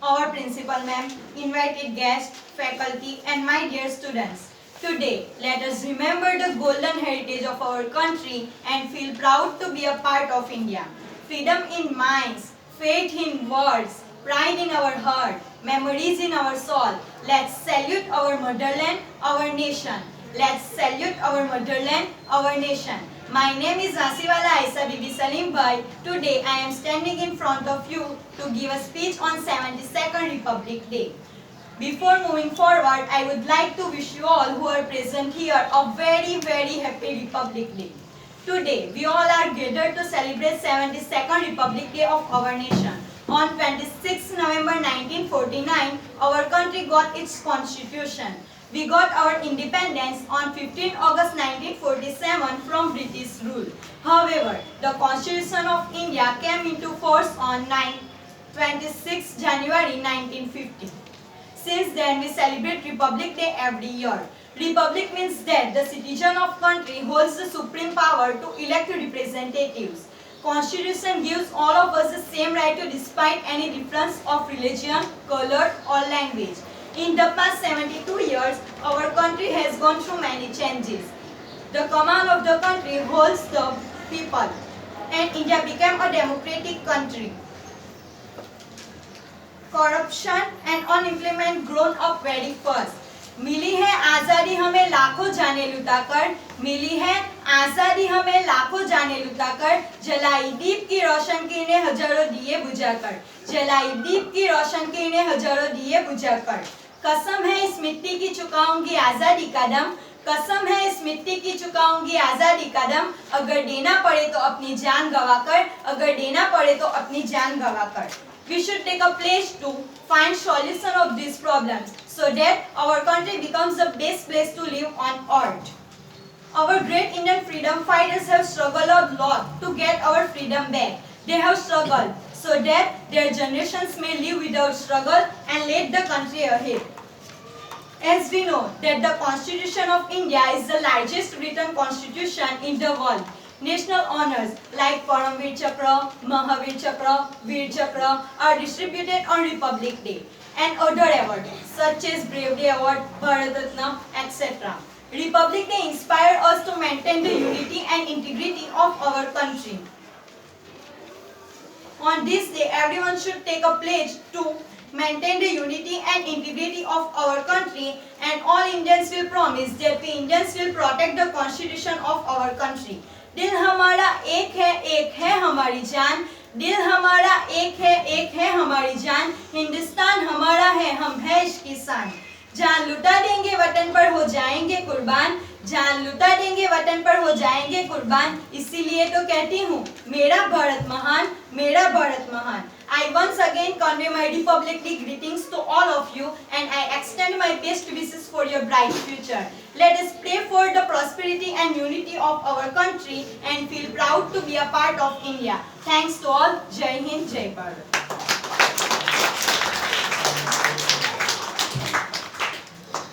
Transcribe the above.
our principal ma'am, invited guests, faculty and my dear students. Today, let us remember the golden heritage of our country and feel proud to be a part of India. Freedom in minds, faith in words, pride in our heart, memories in our soul. Let's salute our motherland, our nation. Let's salute our motherland, our nation. My name is Rasiwala Aisa Bibi Salim Bhai. Today I am standing in front of you to give a speech on 72nd Republic Day. Before moving forward, I would like to wish you all who are present here a very happy Republic Day. Today, we all are gathered to celebrate 72nd Republic Day of our nation. On 26 November 1949, our country got its constitution. We got our independence on 15 August 1947 from British rule. However, the Constitution of India came into force on 26 January 1950. Since then, we celebrate Republic Day every year. Republic means that the citizen of country holds the supreme power to elect representatives. Constitution gives all of us the same right to despite any difference of religion, color or language. In the past 72 years, our country has gone through many changes. The command of the country holds the people and India became a democratic country. Corruption and unemployment grown up very fast. मिली है आज़ादी हमें लाखों जाने लुटाकर, मिली है आज़ादी हमें लाखों जाने लुटाकर, जलाई दीप की रोशन किरणें हजारों दिए बुझाकर, जलाई दीप की रोशन किरणें हजारों दिए बुझाकर। कसम है इस मिट्टी की चुकाऊंगी आज़ादी का दम, कसम है इस मिट्टी की चुकाऊंगी आज़ादी का दम, अगर देना पड़े तो अपनी जान गवाकर, अगर देना पड़े तो अपनी जान गवाकर। We should take a pledge to find solution of these problems so that our country becomes the best place to live on earth. Our great Indian freedom fighters have struggled a lot to get our freedom back. They have struggled so that their generations may live without struggle and lead the country ahead. As we know that the Constitution of India is the largest written constitution in the world. National honors like Paramveer Chakra, Mahavir Chakra, Veer Chakra are distributed on Republic Day and other awards such as Bravery Award, Bharat Ratna, etc. Republic Day inspired us to maintain the unity and integrity of our country. On this day, everyone should take a pledge to maintain the unity and integrity of our country, and all Indians will promise that we Indians will protect the constitution of our country. दिल हमारा एक है हमारी जान, दिल हमारा एक है हमारी जान, हिंदुस्तान हमारा है, हम है इसकी शान। जान लुटा देंगे वतन पर हो जाएंगे कुर्बान, जान लुटा देंगे वतन पर हो जाएंगे कुर्बान, इसीलिए तो कहती हूँ मेरा भारत महान, मेरा भारत महान। I once again convey my Republic Day greetings to all of you and I extend my best wishes for your bright future. Let us pray for the prosperity and unity of our country and feel proud to be a part of India. Thanks to all. Jai Hind, Jai Bharat.